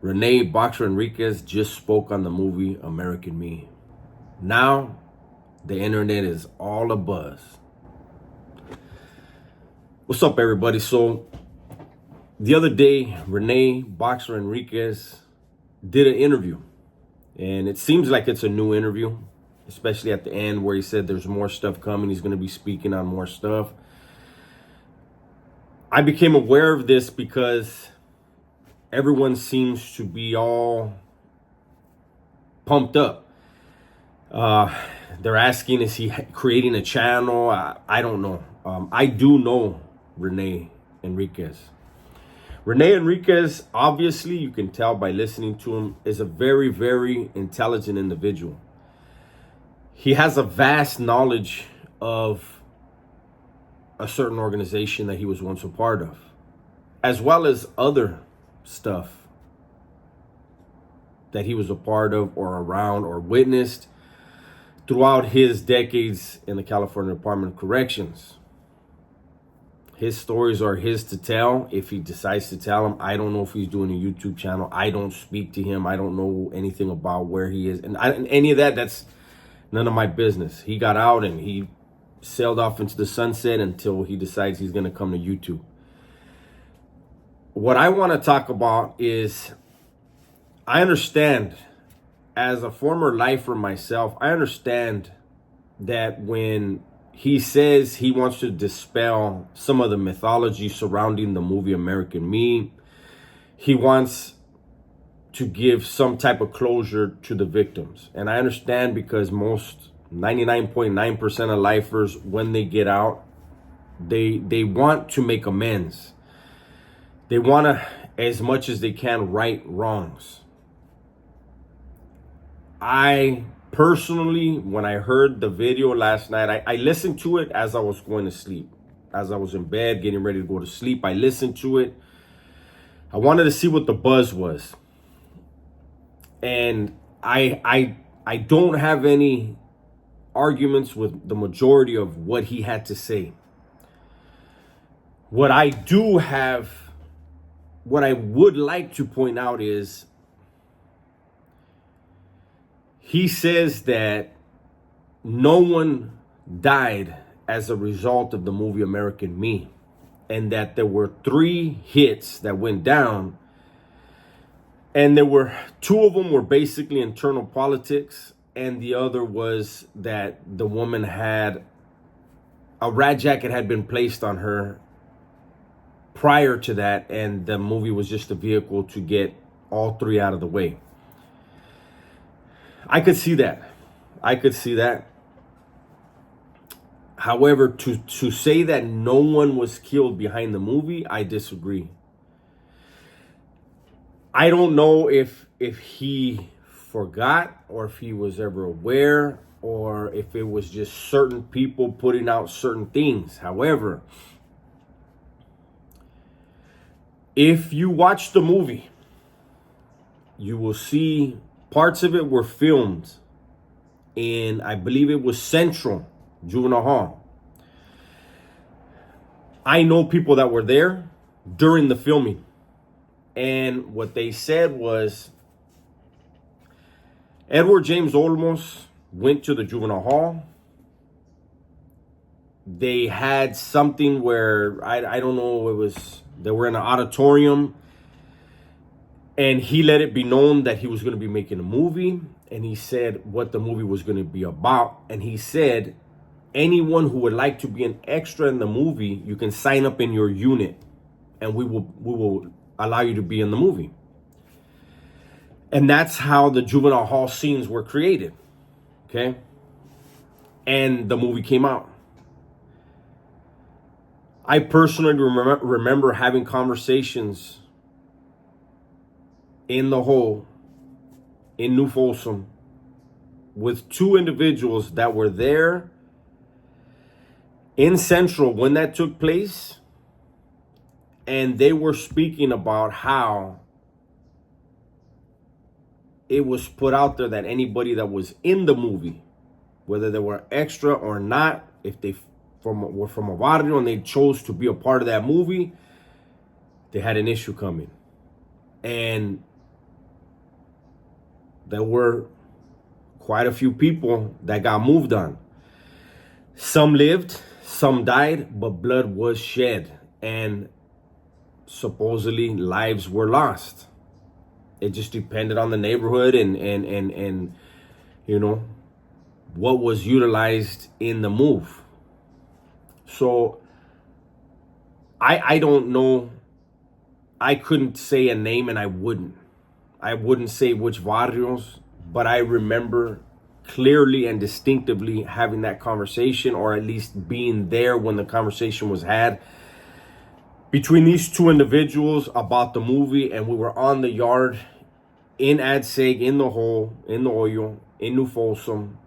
Rene Boxer Enriquez just spoke on the movie American Me. Now, the internet is all abuzz. What's up, everybody? So, the other day, Rene Boxer Enriquez did an interview. And it seems like it's a new interview, especially at the end where he said there's more stuff coming. He's going to be speaking on more stuff. I became aware of this because everyone seems to be all pumped up. They're asking, is he creating a channel? I don't know. I do know Rene Enriquez. Rene Enriquez, obviously, you can tell by listening to him, is a very, very intelligent individual. He has a vast knowledge of a certain organization that he was once a part of, as well as other stuff that he was a part of or around or witnessed throughout his decades in the California Department of Corrections. His stories are his to tell if he decides to tell them. I don't know if he's doing a YouTube channel. I don't speak to him. I don't know anything about where he is. And any of that, that's none of my business. He got out and he sailed off into the sunset until he decides he's going to come to YouTube. What I want to talk about is, I understand, as a former lifer myself, I understand that when he says he wants to dispel some of the mythology surrounding the movie American Me, he wants to give some type of closure to the victims. And I understand, because most 99.9% of lifers, when they get out, they want to make amends. They want to, as much as they can, right wrongs. I personally, when I heard the video last night, I listened to it as I was going to sleep. As I was in bed, getting ready to go to sleep, I listened to it. I wanted to see what the buzz was. And I don't have any arguments with the majority of what he had to say. What I do have, what I would like to point out is, he says that no one died as a result of the movie American Me, and that there were 3 hits that went down, and there were 2 of them were basically internal politics, and the other was that the woman had a rat jacket had been placed on her prior to that, and the movie was just a vehicle to get all 3 out of the way. I could see that. I could see that. However, to say that no one was killed behind the movie, I disagree. I don't know if he forgot, or if he was ever aware, or if it was just certain people putting out certain things. However, if you watch the movie, you will see parts of it were filmed in, I believe it was Central Juvenile Hall. I know people that were there during the filming, and what they said was Edward James Olmos went to the Juvenile Hall. They had something where, I don't know, they were in an auditorium, and he let it be known that he was going to be making a movie. And he said what the movie was going to be about. And he said, anyone who would like to be an extra in the movie, you can sign up in your unit, and we will allow you to be in the movie. And that's how the Juvenile Hall scenes were created. Okay. And the movie came out. I personally remember having conversations in the hole in New Folsom with 2 individuals that were there in Central when that took place, and they were speaking about how it was put out there that anybody that was in the movie, whether they were extra or not, if they were from a barrio and they chose to be a part of that movie, they had an issue coming. And there were quite a few people that got moved on. Some lived, some died, but blood was shed, and supposedly lives were lost. It just depended on the neighborhood and you know what was utilized in the move. So I don't know. I couldn't say a name, and I wouldn't say which barrios, but I remember clearly and distinctively having that conversation, or at least being there when the conversation was had between these two individuals about the movie. And we were on the yard in Adseg, in the hole, in the Hoyo, in New Folsom,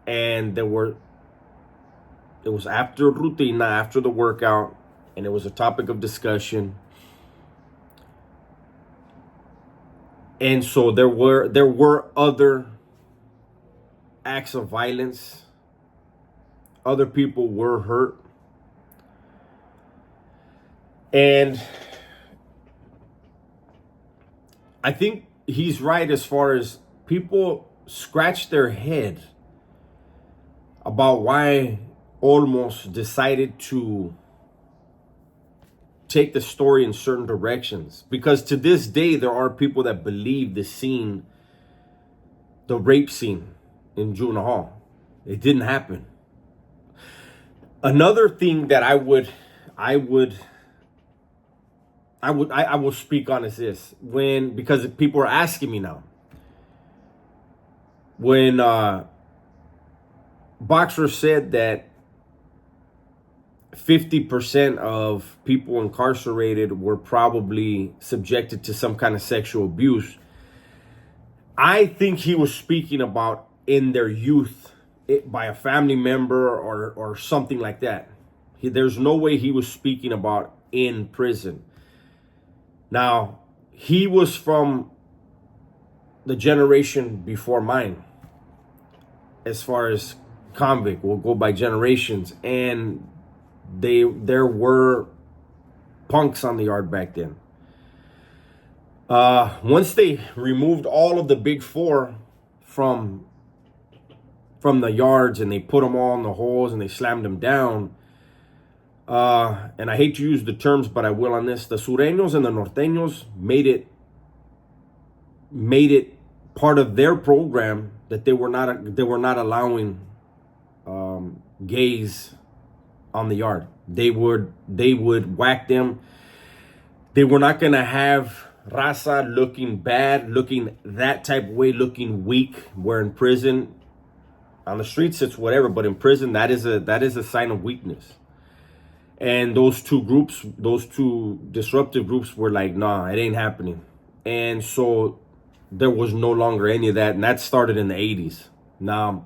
and it was after rutina, after the workout, and it was a topic of discussion. And so there were other acts of violence. Other people were hurt. And I think he's right as far as people scratch their head about why Olmos decided to take the story in certain directions. Because to this day, there are people that believe the rape scene in Juvenile Hall, it didn't happen. Another thing that I will speak on is this, because people are asking me now, when Boxer said that 50% of people incarcerated were probably subjected to some kind of sexual abuse, I think he was speaking about in their youth, by a family member or something like that. There's no way he was speaking about in prison. Now, he was from the generation before mine, as far as convict, we'll go by generations, and there were punks on the yard back then. Once they removed all of the big four from the yards, and they put them all in the holes, and they slammed them down, and I hate to use the terms, but I will on this, the Sureños and the Norteños made it part of their program that they were not allowing gays on the yard. They would whack them. They were not going to have raza looking bad, looking that type of way, looking weak, where in prison, on the streets it's whatever, but in prison that is a sign of weakness. And those two disruptive groups were like, nah, it ain't happening. And so there was no longer any of that, and that started in the 80s. Now,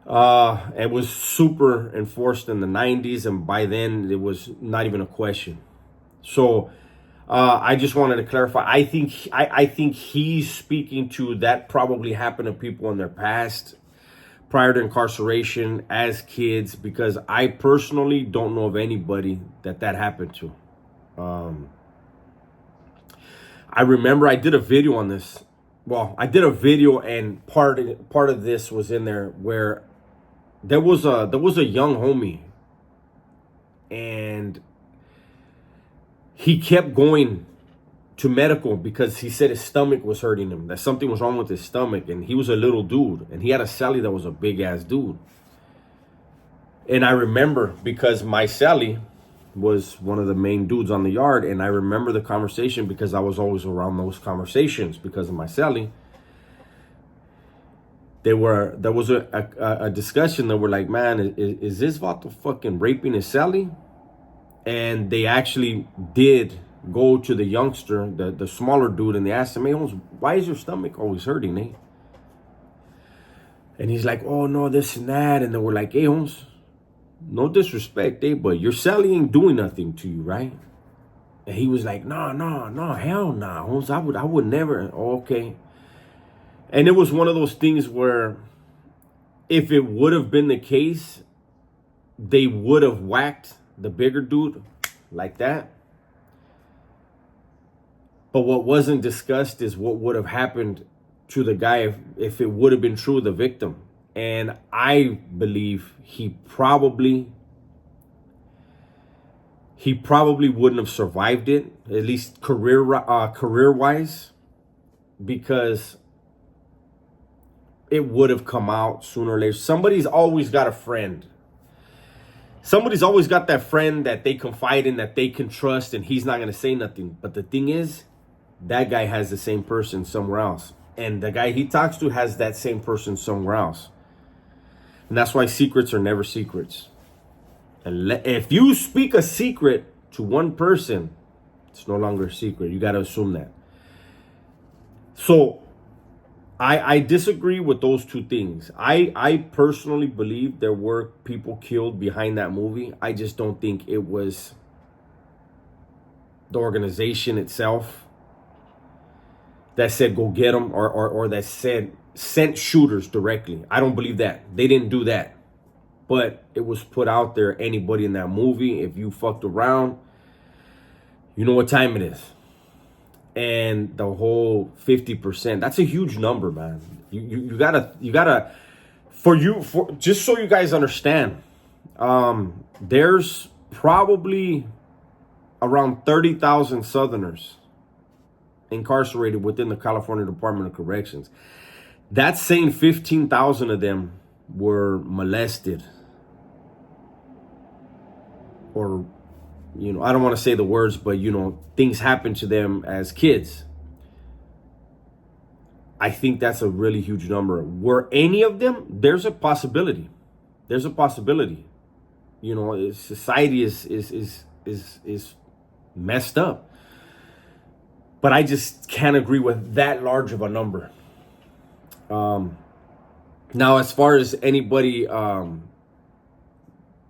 it was super enforced in the 90s, and by then it was not even a question. So I just wanted to clarify. I think he's speaking to that probably happened to people in their past, prior to incarceration, as kids, because I personally don't know of anybody that happened to. I remember I did a video on this. Well, I did a video, and part of this was in there, where there was a young homie, and he kept going to medical because he said his stomach was hurting him, that something was wrong with his stomach, and he was a little dude, and he had a cellie that was a big ass dude. And I remember, because my cellie was one of the main dudes on the yard, and I remember the conversation because I was always around those conversations because of my cellie. There was a discussion that were like, man, is this vato fucking raping his cellie? And they actually did go to the youngster, the smaller dude, and they asked him, hey, Holmes, why is your stomach always hurting, eh? And he's like, oh, no, this and that. And they were like, hey, Holmes, no disrespect, eh, but your cellie ain't doing nothing to you, right? And he was like, no, hell nah, Holmes, I would never. Oh, okay. And it was one of those things where if it would have been the case, they would have whacked the bigger dude like that. But what wasn't discussed is what would have happened to the guy if it would have been true, the victim. And I believe he probably wouldn't have survived it, at least career-wise, because it would have come out sooner or later. Somebody's always got a friend. Somebody's always got that friend that they confide in, that they can trust, and he's not going to say nothing. But the thing is, that guy has the same person somewhere else. And the guy he talks to has that same person somewhere else. And that's why secrets are never secrets. And if you speak a secret to one person, it's no longer a secret. You got to assume that. So I disagree with those two things. I personally believe there were people killed behind that movie. I just don't think it was the organization itself that said go get them, or that said sent shooters directly. I don't believe that. They didn't do that. But it was put out there. Anybody in that movie, if you fucked around, you know what time it is. And the whole 50%, that's a huge number, man. You gotta just so you guys understand, there's probably around 30,000 Southerners incarcerated within the California Department of Corrections. That's saying 15,000 of them were molested, or, you know, I don't want to say the words, but, you know, things happen to them as kids. I think that's a really huge number. Were any of them? There's a possibility. There's a possibility. You know, society is messed up. But I just can't agree with that large of a number. Now, as far as anybody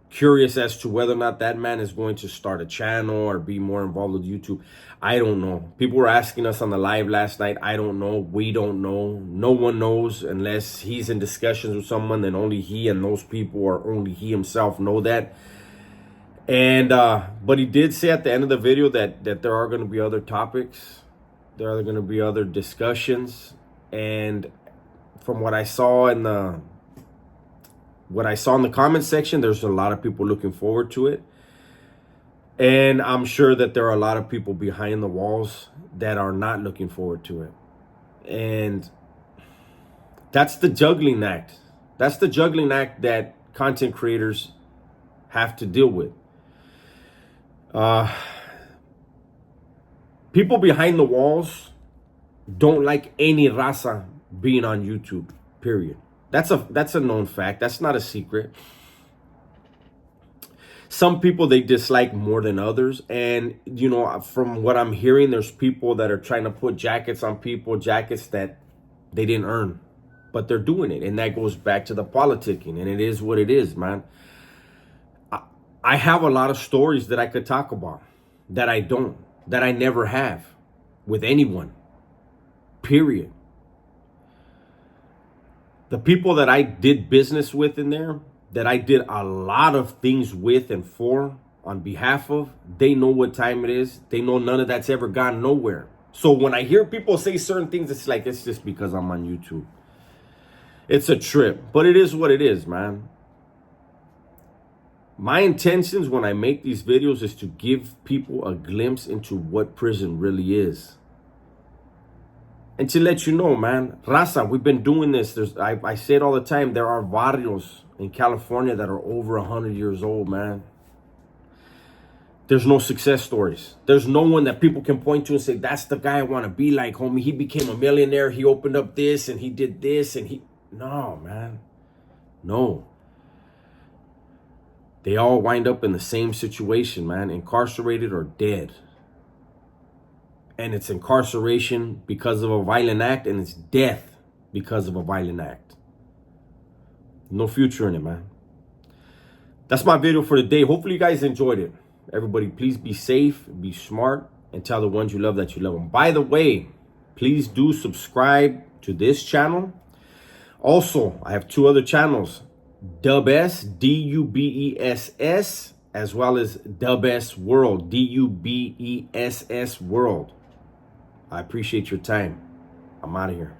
curious as to whether or not that man is going to start a channel or be more involved with YouTube, I don't know. People were asking us on the live last night. I don't know. We don't know. No one knows unless he's in discussions with someone. Then only he and those people, or only he himself, know that. And but he did say at the end of the video that there are going to be other topics. There are going to be other discussions. And from what I saw in the comment section, there's a lot of people looking forward to it. And I'm sure that there are a lot of people behind the walls that are not looking forward to it. And that's the juggling act. That's the juggling act that content creators have to deal with. People behind the walls don't like any raza being on YouTube, period. That's a known fact. That's not a secret. Some people they dislike more than others. And, you know, from what I'm hearing, there's people that are trying to put jackets on people, jackets that they didn't earn, but they're doing it. And that goes back to the politicking. And it is what it is, man. I have a lot of stories that I could talk about that I never have with anyone, period. The people that I did business with in there, that I did a lot of things with and for, on behalf of, they know what time it is. They know none of that's ever gone nowhere. So when I hear people say certain things, it's like, it's just because I'm on YouTube. It's a trip, but it is what it is, man. My intentions when I make these videos is to give people a glimpse into what prison really is. And to let you know, man, raza, we've been doing this. I say it all the time. There are barrios in California that are over 100 years old, man. There's no success stories. There's no one that people can point to and say, that's the guy I want to be like, homie. He became a millionaire. He opened up this and he did this and he... No, man. No. They all wind up in the same situation, man. Incarcerated or dead. And it's incarceration because of a violent act, and it's death because of a violent act. No future in it, man. That's my video for today. Hopefully you guys enjoyed it. Everybody, please be safe, be smart, and tell the ones you love that you love them. By the way, please do subscribe to this channel. Also, I have two other channels. Dubess, D-U-B-E-S-S, as well as Dubess World, D-U-B-E-S-S World. I appreciate your time. I'm out of here.